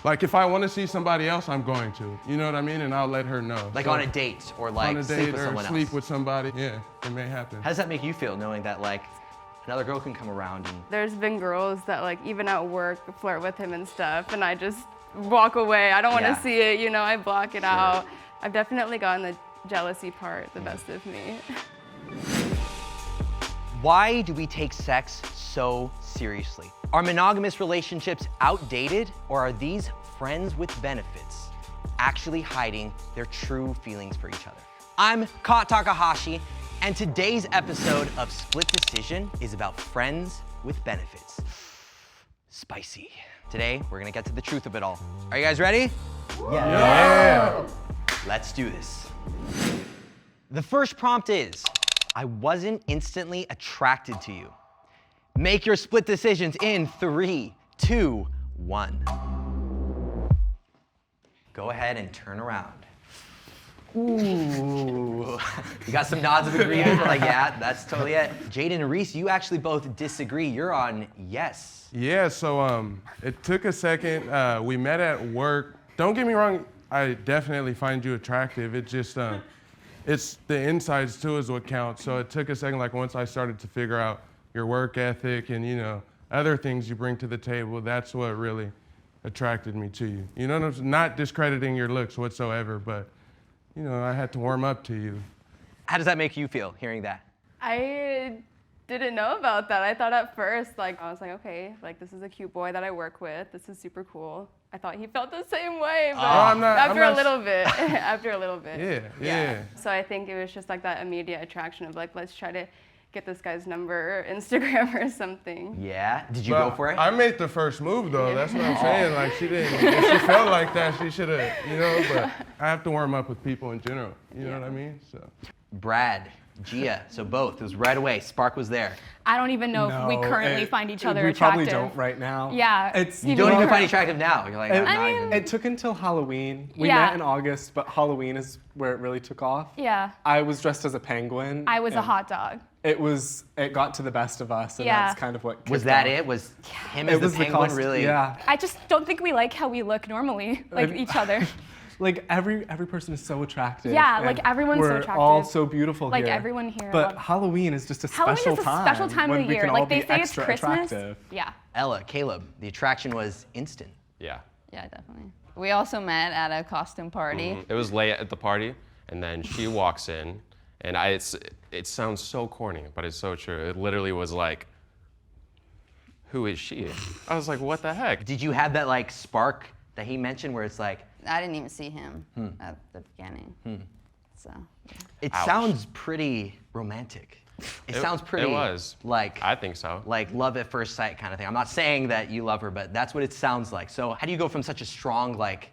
Like, if I want to see somebody else, I'm going to. You know what I mean? And I'll let her know. Like on a date or like on a sleep date with or someone sleep else. with somebody. Yeah, it may happen. How does that make you feel knowing that like another girl can come around and... There's been girls that like even at work flirt with him and stuff, and I just walk away. I don't want to see it, you know, I block it out. I've definitely gotten the jealousy part the best of me. Why do we take sex so seriously? Are monogamous relationships outdated, or are these friends with benefits actually hiding their true feelings for each other? I'm Ka Takahashi, and today's episode of Split Decision is about friends with benefits. Spicy. Today, we're gonna get to the truth of it all. Are you guys ready? Yeah. Let's do this. The first prompt is, I wasn't instantly attracted to you. Make your split decisions in 3, 2, 1. Go ahead and turn around. Ooh. You got some nods of agreement. Like, yeah, that's totally it. Jaden and Reese, you actually both disagree. You're on yes. Yeah, so it took a second. We met at work. Don't get me wrong, I definitely find you attractive. It just, it's the insides too is what counts. So it took a second, like once I started to figure out your work ethic and, you know, other things you bring to the table, that's what really attracted me to you. You know, not discrediting your looks whatsoever, but, you know, I had to warm up to you. How does that make you feel, hearing that? I didn't know about that. I thought at first, like, I was like, okay, like this is a cute boy that I work with. This is super cool. I thought he felt the same way, but after a little bit. Yeah. So I think it was just like that immediate attraction of like, let's try to get this guy's number or Instagram or something. Yeah, did you go for it? I made the first move though, that's what I'm saying. Like she didn't, if she felt like that, she should have, you know, but I have to warm up with people in general, you know what I mean? So. Brad, Gia, so both, it was right away, spark was there. I don't even know if we currently find each other attractive. We attractive. probably don't right now. Yeah. You don't even find attractive now. You're like, it took until Halloween. We met in August, but Halloween is where it really took off. Yeah. I was dressed as a penguin. I was a hot dog. It got to the best of us, and that's kind of what was that off. It? Was him as the penguin really? Yeah. I just don't think we like how we look normally, like each other. Like every person is so attractive. Yeah, like everyone's so attractive. We're all so beautiful like here. Like everyone here. But Halloween is just a special time. Special time of the year. Like they say it's Christmas. Attractive. Yeah. Ella, Caleb, the attraction was instant. Yeah. Yeah, definitely. We also met at a costume party. Mm-hmm. It was late at the party, and then she walks in, and it sounds so corny, but it's so true. It literally was like, who is she? I was like, what the heck? Did you have that like spark that he mentioned where it's like, I didn't even see him at the beginning. So. Yeah. It sounds pretty romantic. It sounds pretty. It was. Like. I think so. Like love at first sight kind of thing. I'm not saying that you love her, but that's what it sounds like. So how do you go from such a strong like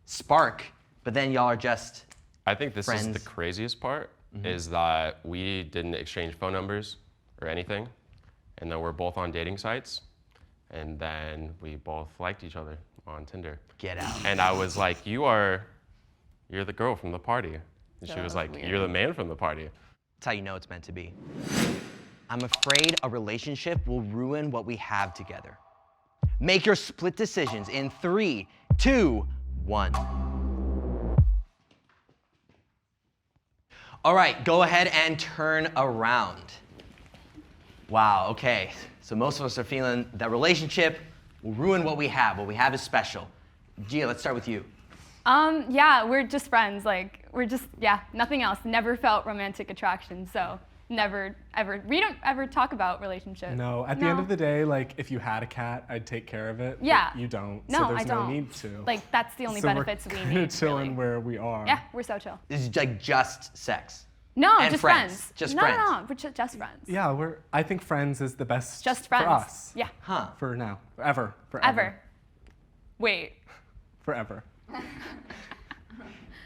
spark, but then y'all are just I think this friends? Is the craziest part, is that we didn't exchange phone numbers or anything, and then we're both on dating sites, and then we both liked each other on Tinder. Get out. And I was like, you're the girl from the party. And she was like, weird. you're the man from the party. That's how you know it's meant to be. I'm afraid a relationship will ruin what we have together. Make your split decisions in 3, 2, 1. All right, go ahead and turn around. Wow, okay. So most of us are feeling that relationship will ruin what we have. What we have is special. Gia, let's start with you. Yeah, we're just friends. Like, we're just, nothing else. Never felt romantic attraction, so never, ever. We don't ever talk about relationships. No, at the end of the day, like, if you had a cat, I'd take care of it. Yeah. But you don't, No, so there's I don't. no need to. Like, that's the only benefits we need. We're chilling really. where we are. Yeah, we're so chill. This is like just sex. No, and just friends. Just friends. No, we're just friends. Yeah, I think friends is the best Just friends. for us. Yeah. Huh. For now. Forever. Ever. Wait. Forever.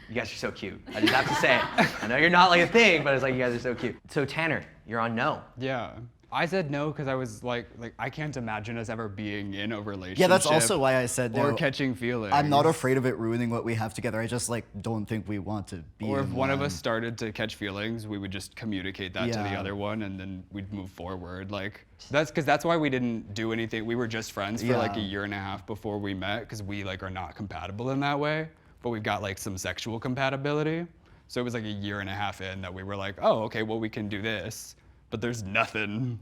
You guys are so cute. I just have to say it. I know you're not like a thing, but it's like you guys are so cute. So Tanner, you're on no. Yeah. I said no because I was like I can't imagine us ever being in a relationship. Yeah, that's also why I said no. Or catching feelings. I'm not afraid of it ruining what we have together. I just like don't think we want to be. Or if in one of us started to catch feelings, we would just communicate that to the Yeah. other one, and then we'd move forward. Like that's why we didn't do anything. We were just friends for like a Yeah. year and a half before we met, because we like are not compatible in that way. But we've got like some sexual compatibility. So it was like a year and a half in that we were like, oh, okay, well we can do this, but there's nothing.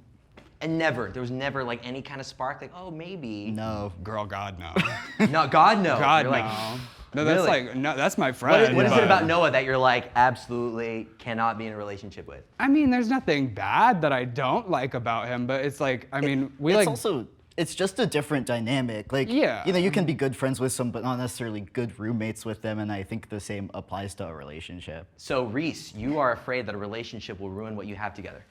And there was never like any kind of spark, like, oh, maybe. No. Girl, God, no. No, God, no. God, You're no. like, No, that's really? like, no, that's my friend. What is it but- about Noah that you're like, absolutely cannot be in a relationship with? I mean, there's nothing bad that I don't like about him, but it's like, I mean, It's just a different dynamic. Like, Yeah. you know, you can be good friends with some, but not necessarily good roommates with them. And I think the same applies to a relationship. So, Reese, you are afraid that a relationship will ruin what you have together.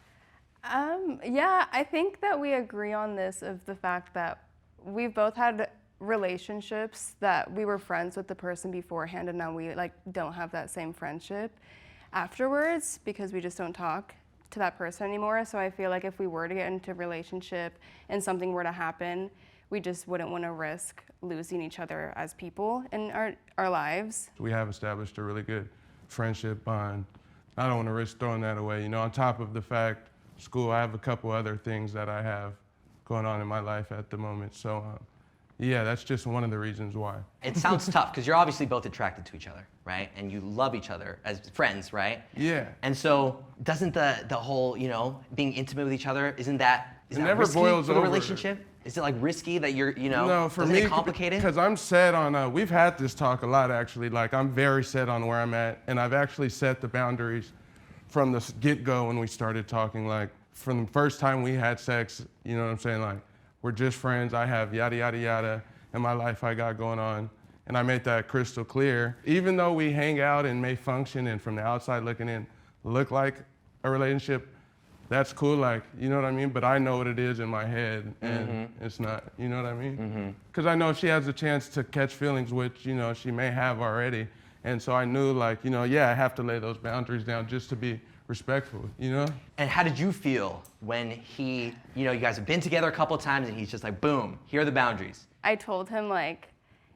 Yeah, I think that we agree on this of the fact that we've both had relationships that we were friends with the person beforehand, and now we like don't have that same friendship afterwards because we just don't talk to that person anymore. So I feel like if we were to get into a relationship and something were to happen, we just wouldn't want to risk losing each other as people in our lives. We have established a really good friendship bond. I don't want to risk throwing that away. You know, on top of the fact, school, I have a couple other things that I have going on in my life at the moment. So, yeah, that's just one of the reasons why. It sounds tough because you're obviously both attracted to each other, right? And you love each other as friends, right? Yeah. And so doesn't the whole, you know, being intimate with each other, isn't that never risky boils for the over. relationship? Is it like risky that you're, you know, No, for doesn't me, it complicate it? because I'm set on, we've had this talk a lot actually, like I'm very set on where I'm at, and I've actually set the boundaries from the get-go when we started talking, like from the first time we had sex, you know what I'm saying, like we're just friends, I have yada, yada, yada in my life I got going on, and I made that crystal clear. Even though we hang out and may function and from the outside looking in, look like a relationship, that's cool, like, you know what I mean? But I know what it is in my head, and it's not, you know what I mean? Because I know if she has a chance to catch feelings, which, you know, she may have already, and so I knew, like, you know, yeah, I have to lay those boundaries down just to be respectful, you know? And how did you feel when he, you know, you guys have been together a couple of times and he's just like, boom, here are the boundaries? I told him, like,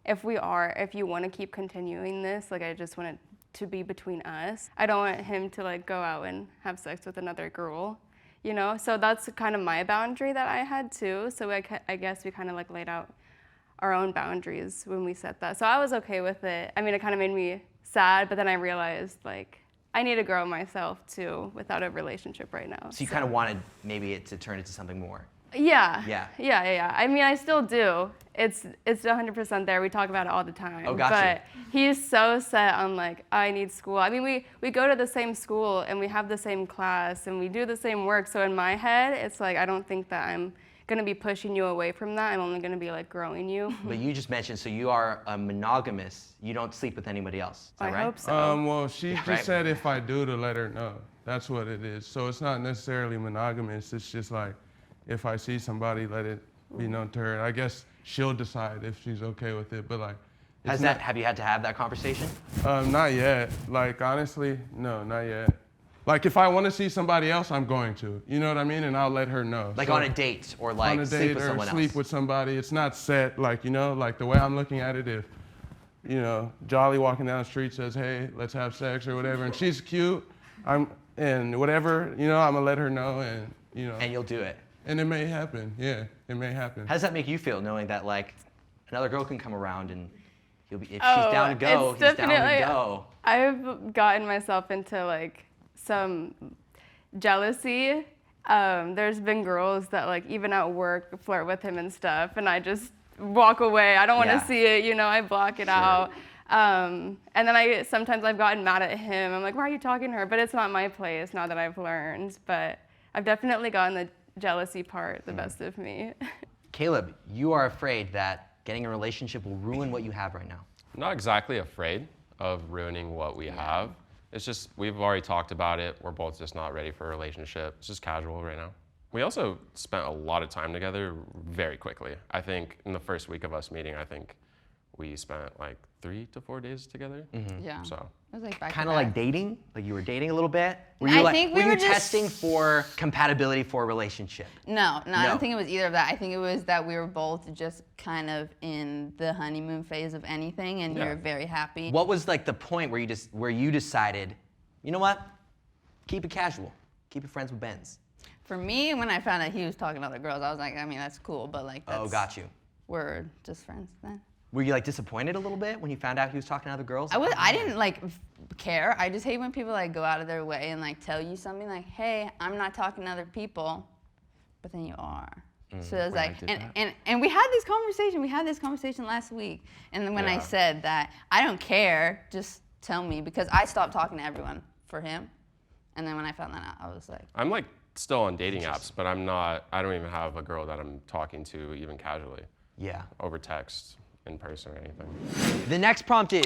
if you want to keep continuing this, like, I just want it to be between us. I don't want him to, like, go out and have sex with another girl, you know? So that's kind of my boundary that I had, too. So I guess we kind of, like, laid out our own boundaries when we set that. So I was okay with it. I mean, it kind of made me sad, but then I realized, like, I need to grow myself, too, without a relationship right now. So you kind of wanted maybe it to turn into something more. Yeah. Yeah. I mean, I still do. It's 100% there. We talk about it all the time. Oh, gotcha. But he's so set on, like, I need school. I mean, we go to the same school and we have the same class and we do the same work. So in my head, it's like I don't think that I'm gonna be pushing you away from that. I'm only gonna be like growing you. But you just mentioned, so you are a monogamous. You don't sleep with anybody else. Is that I right? hope so. Well, she just Right. said if I do to let her know. That's what it is. So it's not necessarily monogamous. It's just like, if I see somebody, let it be known to her. I guess she'll decide if she's okay with it, but like. Have you had to have that conversation? Not yet. Like, honestly, no, not yet. Like, if I want to see somebody else, I'm going to. You know what I mean? And I'll let her know. Like So, on a date or like on a sleep date with or someone sleep else? with somebody. It's not set, like, you know, like the way I'm looking at it, if, you know, Jolly walking down the street says, hey, let's have sex or whatever, and she's cute, and whatever, you know, I'm gonna let her know, and, you know. And you'll do it. And it may happen, yeah, it may happen. How does that make you feel, knowing that like another girl can come around and if she's Oh, down to go, it's he's down to definitely- go. I've gotten myself into like some jealousy. There's been girls that like even at work flirt with him and stuff, and I just walk away. I don't want to Yeah. see it, you know. I block it out. And then sometimes I've gotten mad at him. I'm like, why are you talking to her? But it's not my place now that I've learned. But I've definitely gotten the jealousy part the best of me. Caleb, you are afraid that getting a relationship will ruin what you have right now. I'm not exactly afraid of ruining what we have. It's just, we've already talked about it. We're both just not ready for a relationship. It's just casual right now. We also spent a lot of time together very quickly. I think in the first week of us meeting, I think we spent like 3 to 4 days together. Yeah. So It was like back Kind to of like back. dating? Like you were dating a little bit? Were I you like, think we were were you just- testing for compatibility for a relationship? No, I No. don't think it was either of that. I think it was that we were both just kind of in the honeymoon phase of anything, and Yeah. you're very happy. What was like the point where you decided, you know what? Keep it casual. Keep it friends with Benz. For me, when I found out he was talking to other girls, I was like, I mean, that's cool, but like, that's, Oh, got you. we're just friends then. Were you like disappointed a little bit when you found out he was talking to other girls? I didn't like care. I just hate when people like go out of their way and like tell you something like, hey, I'm not talking to other people, but then you are. So it's like, and we had this conversation. We had this conversation last week, and then when I Yeah. said that I don't care, just tell me, because I stopped talking to everyone for him, and then when I found that out, I was like, I'm like still on dating apps, but I don't even have a girl that I'm talking to even casually Yeah. over text, in person or anything. The next prompt is,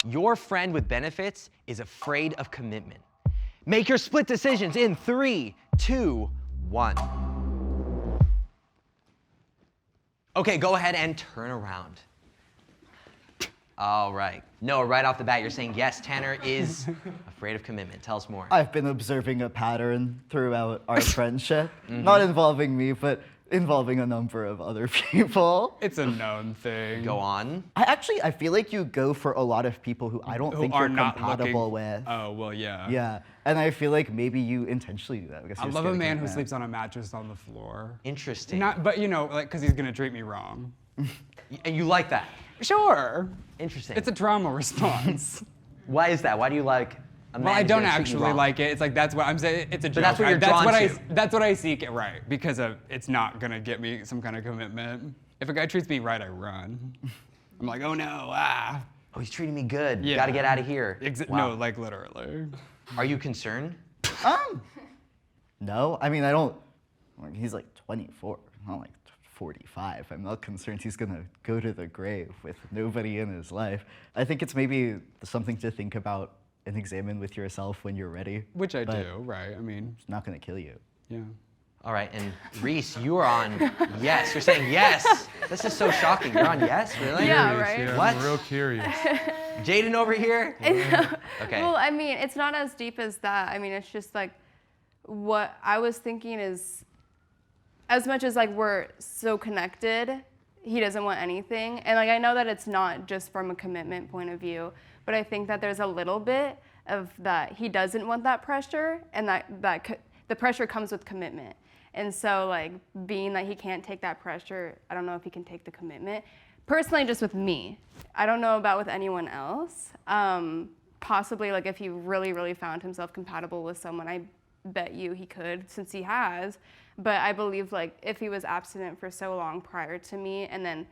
your friend with benefits is afraid of commitment. Make your split decisions in 3, 2, 1. Okay, go ahead and turn around. All right. Noah, right off the bat, you're saying yes, Tanner is afraid of commitment. Tell us more. I've been observing a pattern throughout our friendship, not involving me, but involving a number of other people. It's a known thing. Go on. I feel like you go for a lot of people who I don't Who think are you're not compatible looking. with. Oh, well, yeah. Yeah, and I feel like maybe you intentionally do that because I you're love a scared of man who commitment. sleeps on a mattress on the floor. Interesting. Not, but you know, like, because he's gonna treat me wrong. And you like that? Sure. Interesting. It's a trauma response. Why is that? Why do you like a man Well, I who's don't gonna treat you actually wrong? like it. It's like that's what I'm saying. It's a joke. that's what you're that's drawn what to. That's what I seek. Right, because it's not gonna get me some kind of commitment. If a guy treats me right, I run. I'm like, oh no, ah. Oh, he's treating me good. Yeah. Gotta get out of here. Wow. No, like literally. Are you concerned? No, I mean I don't. He's like 24, not like 45. I'm not concerned he's gonna go to the grave with nobody in his life. I think it's maybe something to think about and examine with yourself when you're ready. Which I but do, right? I mean, It's not gonna kill you. yeah. All right, and Reese, you are on yes. You're saying yes. This is so shocking. You're on yes, really? Yeah, Curious, right? Yeah, What? I'm real curious. Jaden over here? Okay. Well, I mean, it's not as deep as that. I mean, it's just like what I was thinking is, as much as like we're so connected, he doesn't want anything. And like I know that it's not just from a commitment point of view, but I think that there's a little bit of that he doesn't want that pressure, and the pressure comes with commitment. And so like being that he can't take that pressure, I don't know if he can take the commitment. Personally, just with me, I don't know about with anyone else. Possibly like if he really, really found himself compatible with someone, I bet you he could, since he has. But I believe like if he was abstinent for so long prior to me, and then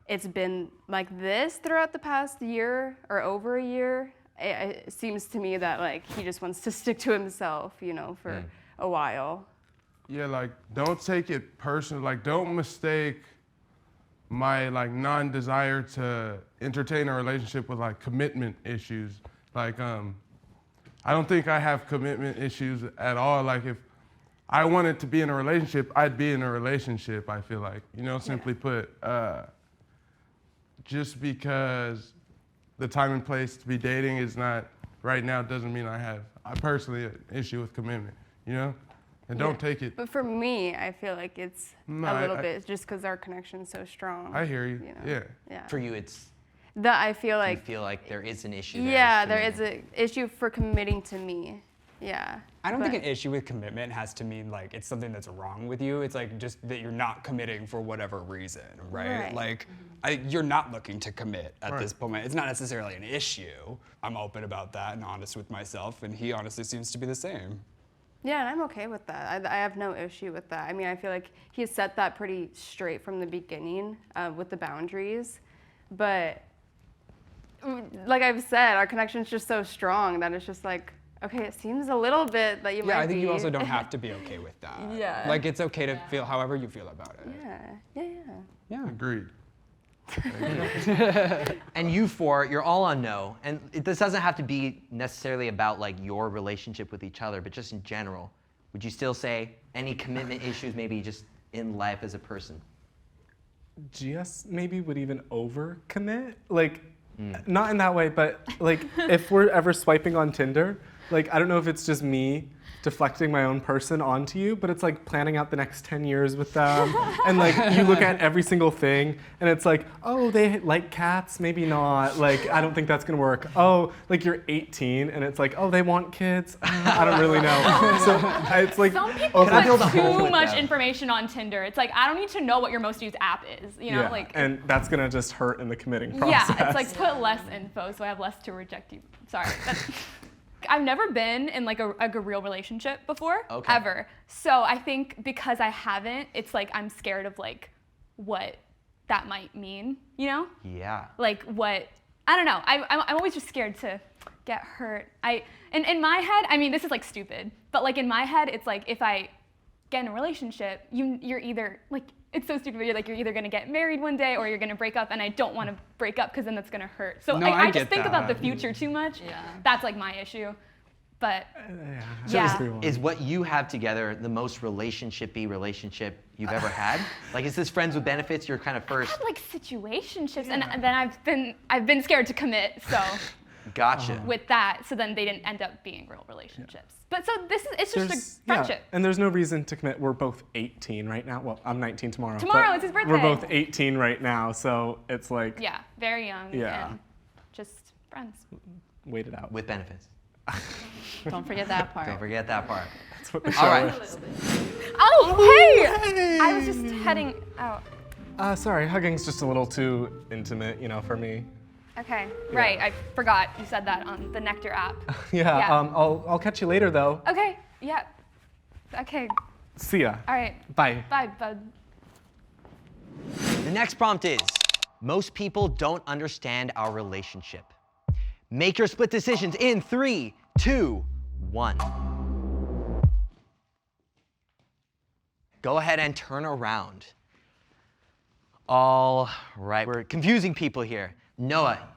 it's been like this throughout the past year or over a year, it seems to me that like he just wants to stick to himself, you know, for a while. Yeah, like don't take it personal. Like don't mistake my like non-desire to entertain a relationship with like commitment issues. Like I don't think I have commitment issues at all. Like if I wanted to be in a relationship, I'd be in a relationship, I feel like. You know, simply put, just because the time and place to be dating is not right now doesn't mean I personally an issue with commitment, you know? And don't take it. But for me, I feel like it's No, a little I- bit just because our connection's so strong. I hear you, know? yeah. Yeah. For you, it's That I feel you like, feel like there is an issue there. yeah, with there is commitment. an issue for committing to me. Yeah. I don't think But- an issue with commitment has to mean like it's something that's wrong with you. It's like just that you're not committing for whatever reason, right? Right. Like you're not looking to commit at Right. this moment. It's not necessarily an issue. I'm open about that and honest with myself, and he honestly seems to be the same. Yeah, and I'm okay with that. I have no issue with that. I mean, I feel like he set that pretty straight from the beginning with the boundaries. But like I've said, our connection's just so strong that it's just like, okay, it seems a little bit that you might Yeah, I think be. you also don't have to be okay with that. Yeah. Like it's okay to feel however you feel about it. Yeah. Yeah. Agreed. And you four, you're all on no. And this doesn't have to be necessarily about like your relationship with each other, but just in general. Would you still say any commitment issues maybe just in life as a person? GS maybe would even overcommit. Like, not in that way, but like if we're ever swiping on Tinder, like I don't know if it's just me deflecting my own person onto you, but it's like planning out the next 10 years with them. And like you look at every single thing and it's like, oh, they like cats, maybe not. Like, I don't think that's gonna work. Oh, like you're 18 and it's like, oh, they want kids. I don't really know. So it's like, Some people Can I build a put home too with much them? information on Tinder. It's like, I don't need to know what your most used app is, you know? yeah, Like, and that's gonna just hurt in the committing process. yeah, it's like put less info so I have less to reject you. Sorry. I've never been in like a real relationship before, ever. So I think because I haven't, it's like I'm scared of like what that might mean, you know? Yeah. Like what, I don't know. I'm always just scared to get hurt. In my head, I mean, this is like stupid, but like in my head, it's like if I get in a relationship, you're either like, it's so stupid, but you're either gonna get married one day or you're gonna break up, and I don't wanna break up because then that's gonna hurt. So No, I I just get think about the that. future too much. Yeah. That's like my issue. But Just yeah. everyone. Is what you have together the most relationship-y relationship you've ever had? Like, is this friends with benefits your kind of I've first? had like situationships, and then I've been scared to commit. So Gotcha. with that, so then they didn't end up being real relationships. But so it's just a friendship. Yeah, and there's no reason to commit. We're both 18 right now. Well, I'm 19 tomorrow. Tomorrow but is his birthday. We're both 18 right now, so it's like, Yeah, very young. Yeah. And just friends. wait it out. With benefits. Don't forget that part. Don't forget that part. That's what the show All right. is. Oh, hey! I was just heading out. Sorry, hugging's just a little too intimate, you know, for me. Okay, right. I forgot you said that on the Nectar app. Yeah, Yeah. I'll catch you later though. Okay, yeah. Okay, See ya. all right. Bye. Bye, bud. The next prompt is, most people don't understand our relationship. Make your split decisions in 3, 2, 1. Go ahead and turn around. All right, we're confusing people here. Noah,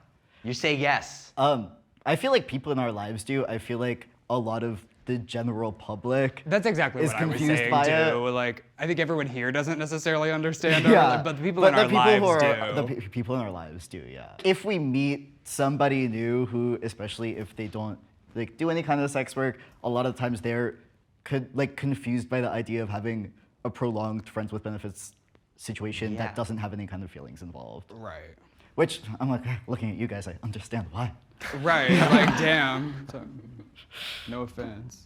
you say yes. I feel like people in our lives do. I feel like a lot of the general public That's exactly is what I was confused saying by too. it. Like, I think everyone here doesn't necessarily understand Yeah, but the people but in our the people lives who are, do. The people in our lives do, yeah. If we meet somebody new who, especially if they don't like do any kind of sex work, a lot of times they're confused by the idea of having a prolonged friends with benefits situation Yeah. that doesn't have any kind of feelings involved. Right. Which I'm like, looking at you guys, I understand why. Right. Like, damn. So, no offense.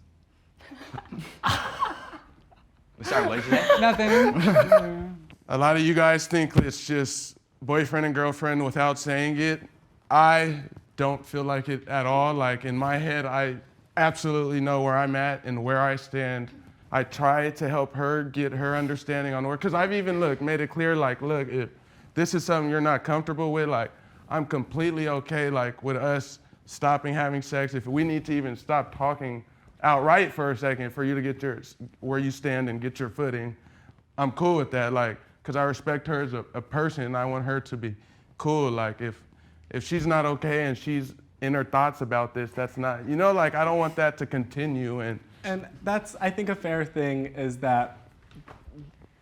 Sorry, what did you say? Nothing. A lot of you guys think it's just boyfriend and girlfriend without saying it. I don't feel like it at all. Like in my head, I absolutely know where I'm at and where I stand. I try to help her get her understanding on work. Cause I've even made it clear, like, look, if this is something you're not comfortable with, like, I'm completely okay, like, with us stopping having sex. If we need to even stop talking outright for a second for you to get where you stand and get your footing, I'm cool with that, like, cause I respect her as a person and I want her to be cool. Like, if she's not okay and she's in her thoughts about this, that's not, you know, like, I don't want that to continue. And that's, I think, a fair thing is that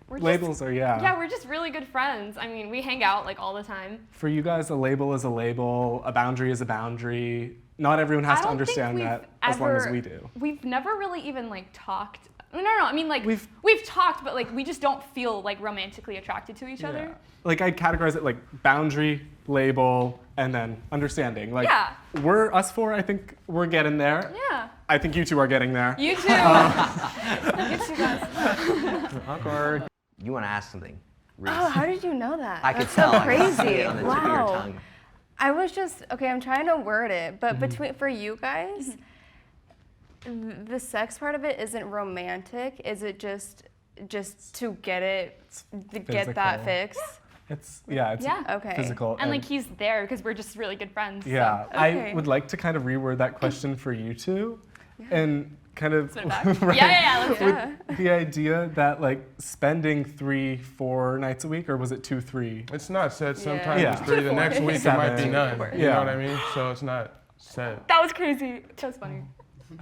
We're labels are, Yeah, we're just really good friends. I mean, we hang out like all the time. For you guys, a label is a label, a boundary is a boundary. Not everyone has I to don't think understand we've that as long as ever- we do. We've never really even like talked. No, I mean like We've- we've talked, but like we just don't feel like romantically attracted to each other. Like, I'd categorize it like boundary, label, and then understanding. Like, Yeah. we're us four, I think we're getting there. Yeah. I think you two are getting there. You too. You too, guys. Awkward. You want to ask something, Reese? Oh, how did you know that? I could That's tell. so I could see crazy. it on the tip of your Wow. tongue. I was just okay. I'm trying to word it, but for you guys, the sex part of it isn't romantic. Is it just to get physical. that fix? It's Yeah. Okay. physical. And like he's there because we're just really good friends. yeah, So. Okay. I would like to kind of reword that question for you two, and kind of Spin it back. right, Yeah, let's do it. with the idea that like spending 3-4 nights a week, or was it 2-3? It's not set. Sometimes Yeah. it's 3. The next week it might be 7. none. You Yeah. know what I mean? So it's not set. That was crazy. That was funny.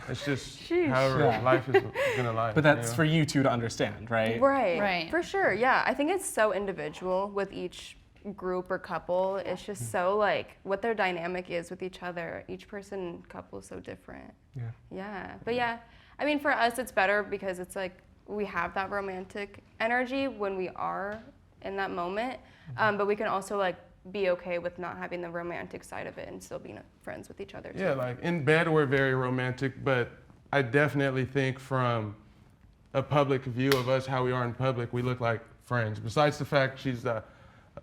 It's just Sheesh. however Yeah. life is gonna lie. But that's you know? for you two to understand, right? Right. Right. For sure. Yeah. I think it's so individual with each group or couple. It's just so like what their dynamic is with each other. Each person, couple is so different. Yeah. Yeah. But yeah, I mean, for us, it's better because it's like we have that romantic energy when we are in that moment. But we can also like be okay with not having the romantic side of it and still being friends with each other too. Yeah, like in bed we're very romantic, but I definitely think from a public view of us, how we are in public, we look like friends. Besides the fact she's the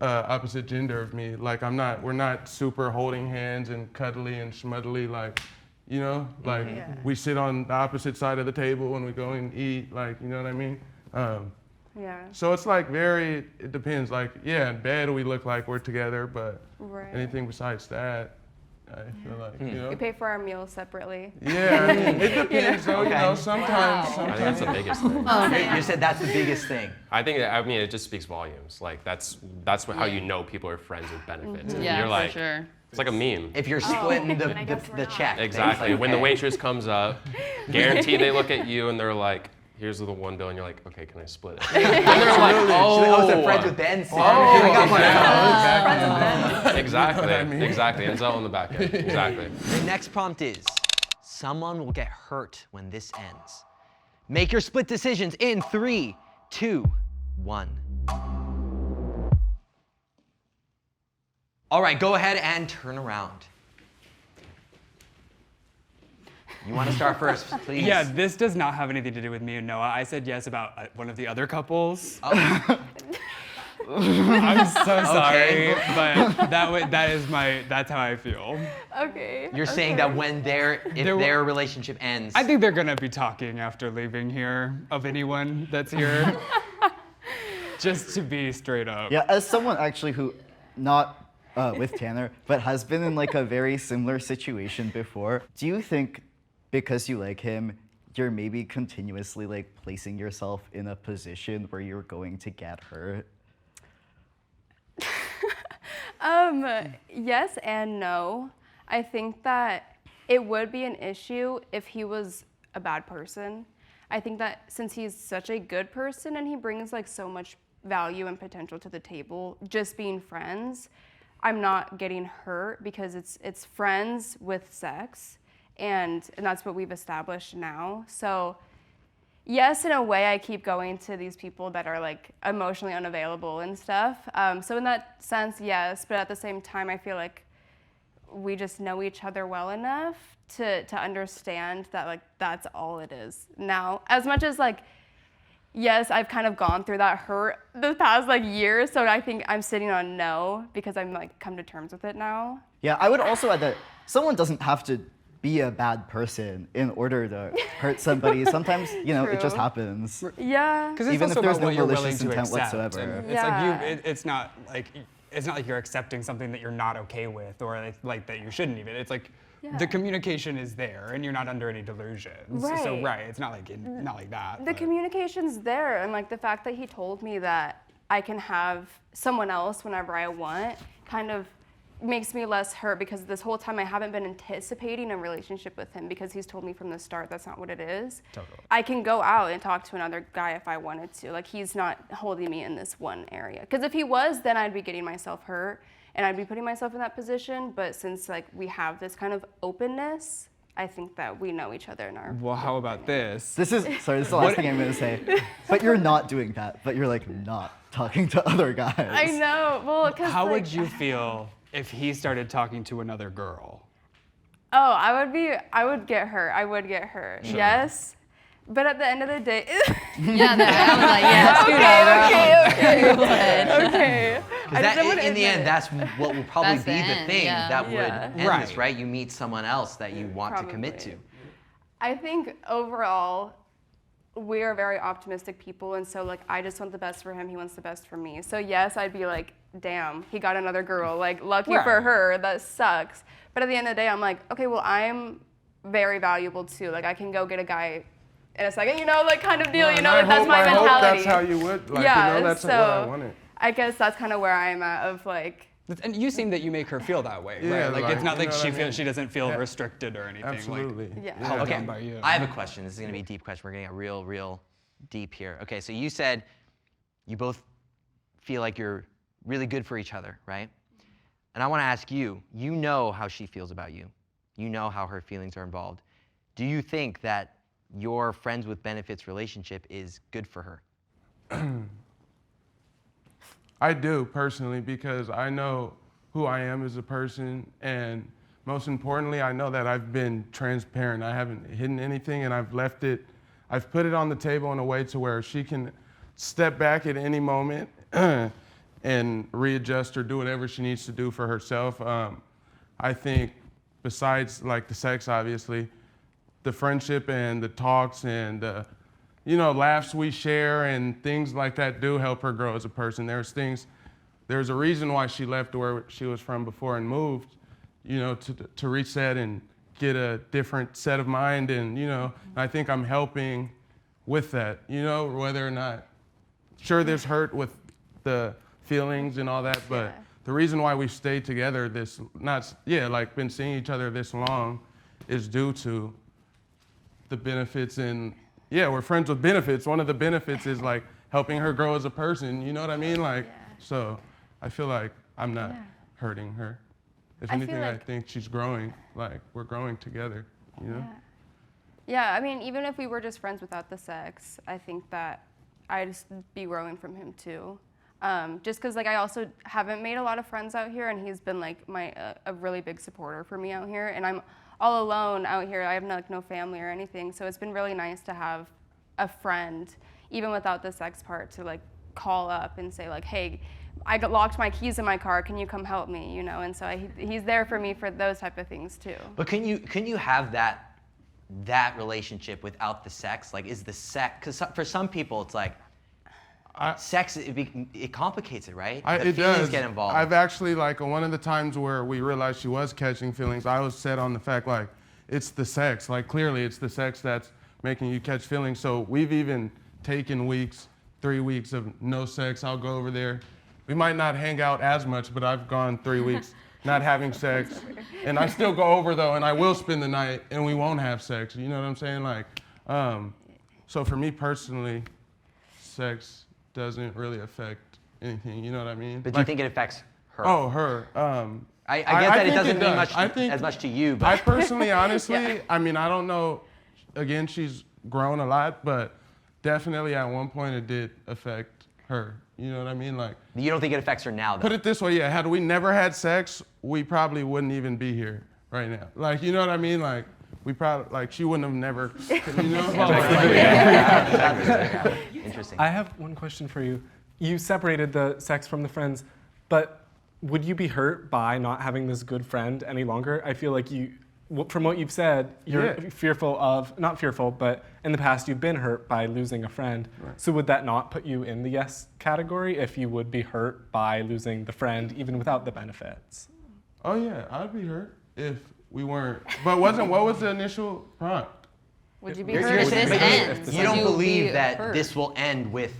opposite gender of me, like we're not super holding hands and cuddly and schmuddly, like, you know, like we sit on the opposite side of the table when we go and eat, like, you know what I mean? Yeah. So it's like it depends. Like, yeah, in bed we look like we're together, but Right. anything besides that, I feel like, you know. We pay for our meals separately. Yeah, I mean, it depends though, you know, I sometimes. think that's the biggest thing. You said that's the biggest thing. I mean, it just speaks volumes. Like that's how you know people are friends with benefits. And Yeah, you're like, for sure. it's like a meme. If you're splitting then I guess we're the not. check. Exactly. basically. When the Okay. waitress comes up, guarantee they look at you and they're like, here's the one bill, and you're like, okay, can I split it? And they're like, Oh, so friends with Ben. Oh, I got one. Exactly. Enzel on the back end. Exactly. The next prompt is, someone will get hurt when this ends. Make your split decisions in 3, 2, 1. All right, go ahead and turn around. You want to start first, please? Yeah, this does not have anything to do with me and Noah. I said yes about one of the other couples. Oh. I'm so sorry, but that's how I feel. Okay. You're saying that when their relationship ends. I think they're gonna be talking after leaving here of anyone that's here. Just to be straight up. Yeah, as someone actually who, not with Tanner, but has been in like a very similar situation before, do you think because you like him, you're maybe continuously like placing yourself in a position where you're going to get hurt? Yes and no. I think that it would be an issue if he was a bad person. I think that since he's such a good person and he brings like so much value and potential to the table, just being friends, I'm not getting hurt because it's friends with sex, and that's what we've established now. So yes, in a way, I keep going to these people that are like emotionally unavailable and stuff. So in that sense, yes, but at the same time, I feel like we just know each other well enough to understand that like that's all it is now. As much as like, yes, I've kind of gone through that hurt the past like year, so I think I'm sitting on no because I'm like come to terms with it now. Yeah, I would also add that someone doesn't have to be a bad person in order to hurt somebody. Sometimes, you know, it just True. happens. Yeah. Because it's Even if also there's about no what you're malicious willing to intent accept. whatsoever. And Yeah. it's not like you're accepting something that you're not okay with or like that you shouldn't even. It's like the communication is there and you're not under any delusions. So Right. it's not like that. The but- communication's there, and like the fact that he told me that I can have someone else whenever I want kind of makes me less hurt, because this whole time I haven't been anticipating a relationship with him because he's told me from the start that's not what it is. Totally. I can go out and talk to another guy if I wanted to. Like, he's not holding me in this one area. Because if he was, then I'd be getting myself hurt and I'd be putting myself in that position. But since like we have this kind of openness, I think that we know each other in our. Well, how about this? This is the last thing I'm gonna say. But you're not doing that, but you're like not talking to other guys. I know. Well, because How would you feel if he started talking to another girl? Oh, I would get hurt. I would get hurt. Yes. But at the end of the day, Yeah, I was like, yeah, okay. Because that, in the end, that's what will probably That's the be the end, thing yeah. that would Yeah. end this, Right. right? You meet someone else that you want to commit to. Probably. I think overall, we are very optimistic people, and so like I just want the best for him. He wants the best for me. So yes, I'd be like, damn, he got another girl. Like, lucky for Right. her. That sucks. But at the end of the day, I'm like, okay, well, I'm very valuable too. Like, I can go get a guy in a second, you know, like kind of deal. You know, like, that's my I hope mentality. that's how you would. Like, Yeah, you know, that's so what I wanted. I guess that's kind of where I'm at. Of like, And you seem that you make her feel that way, Yeah, right? Like like, it's not you like know what I mean? she doesn't feel Yeah. restricted or anything. Absolutely. Like, Yeah. how Okay, done by you? I have a question. This is gonna be a deep question. We're getting real deep here. Okay, so you said you both feel like you're really good for each other, right? And I wanna ask you, you know how she feels about you. You know how her feelings are involved. Do you think that your friends with benefits relationship is good for her? I do personally, because I know who I am as a person, and most importantly, I know that I've been transparent. I haven't hidden anything, and I've put it on the table in a way to where she can step back at any moment and readjust or do whatever she needs to do for herself. I think besides like the sex, obviously, the friendship and the talks and laughs we share and things like that do help her grow as a person. There's a reason why she left where she was from before and moved, to reset and get a different set of mind. And, I think I'm helping with that, whether or not, sure, there's hurt with the feelings and all that, but the reason why we stayed together been seeing each other this long is due to the benefits. And we're friends with benefits. One of the benefits is like helping her grow as a person, you know what I mean? So I feel like I'm not hurting her. If I feel anything, I like- think she's growing, like we're growing together, Yeah, I mean, even if we were just friends without the sex, I think that I'd just be growing from him too. Just because I also haven't made a lot of friends out here, and he's been like a really big supporter for me out here, and I'm all alone out here. I have no family or anything, so it's been really nice to have a friend, even without the sex part, to call up and say hey, I locked my keys in my car, can you come help me, And so he's there for me for those type of things too. But can you have that relationship without the sex? Is the sex, because for some people it's sex, it complicates it, right? The it feelings does. get involved. I've actually, one of the times where we realized she was catching feelings, I was set on the fact, it's the sex. Clearly it's the sex that's making you catch feelings. So we've even taken 3 weeks of no sex. I'll go over there. We might not hang out as much, but I've gone 3 weeks not having sex. And I still go over, though, and I will spend the night, and we won't have sex. You know what I'm saying? So for me personally, sex doesn't really affect anything, you know what I mean? But do you think it affects her? Oh, her. I get that it think doesn't mean does. as much to you, but I personally, honestly, I mean, I don't know. Again, she's grown a lot, but definitely at one point it did affect her. You know what I mean? you don't think it affects her now, though? Put it this way, had we never had sex, we probably wouldn't even be here right now. You know what I mean? We probably, she wouldn't have never, Interesting. I have one question for you. You separated the sex from the friends, but would you be hurt by not having this good friend any longer? I feel like from what you've said, you're fearful of, not fearful, but in the past you've been hurt by losing a friend. Right. So would that not put you in the yes category if you would be hurt by losing the friend even without the benefits? Oh yeah, I'd be hurt if we weren't. But what was the initial prompt? Would you be hurt if this ends? You don't Would believe be that hurt? this will end with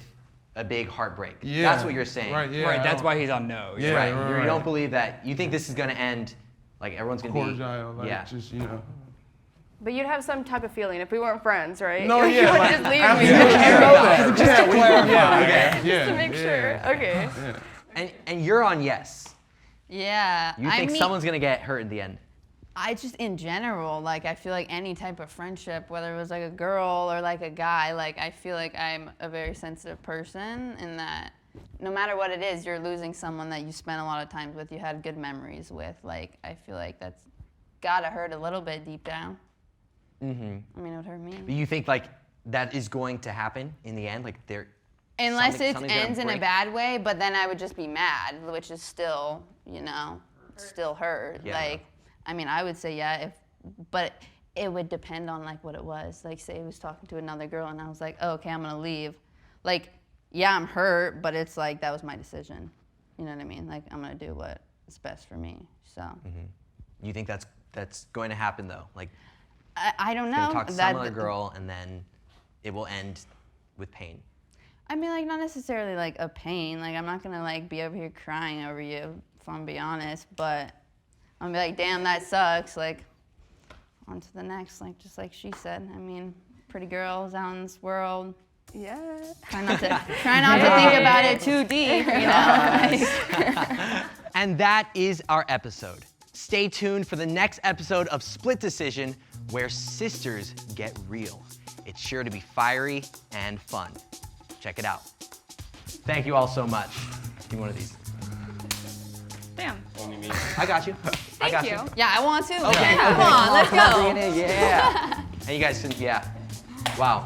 a big heartbreak. Yeah. That's what you're saying. Right, yeah. Right, that's why he's on no. Yeah, Right. right. You don't believe that. You think this is going to end, everyone's going to be. Cordial, just, But you'd have some type of feeling if we weren't friends, right? No, You yeah. wouldn't just leave me. Just to clarify. Just to make sure. Okay. Yeah. And you're on yes. Yeah. You think someone's going to get hurt in the end. I just, in general, I feel like any type of friendship, whether it was a girl or a guy, I feel like I'm a very sensitive person in that no matter what it is, you're losing someone that you spent a lot of time with, you had good memories with. I feel like that's gotta hurt a little bit deep down. Mm-hmm. I mean, it would hurt me. But you think that is going to happen in the end? Unless it something's gonna ends in a break? bad way, but then I would just be mad, which is still, still hurt. Yeah. I mean, I would say but it would depend on what it was. Say he was talking to another girl and I was like, oh, okay, I'm gonna leave. I'm hurt, but it's that was my decision. You know what I mean? I'm gonna do what is best for me. So. Mm-hmm. You think that's going to happen though? I don't know. You're gonna talk to some other girl and then it will end with pain. I mean, like, not necessarily like a pain. Like, I'm not gonna like be over here crying over you, if I'm being honest. But I'm gonna be like, damn, that sucks. Like, on to the next. Like, just like she said. I mean, pretty girls out in this world. Yeah. Try not to think about it too deep, you know. And that is our episode. Stay tuned for the next episode of Split Decision, where sisters get real. It's sure to be fiery and fun. Check it out. Thank you all so much. Give me one of these. Damn. Only me. I got you. I got Thank you. Yeah, I want to. Okay, Come on, let's go. Yeah. And you guys can, yeah. Wow.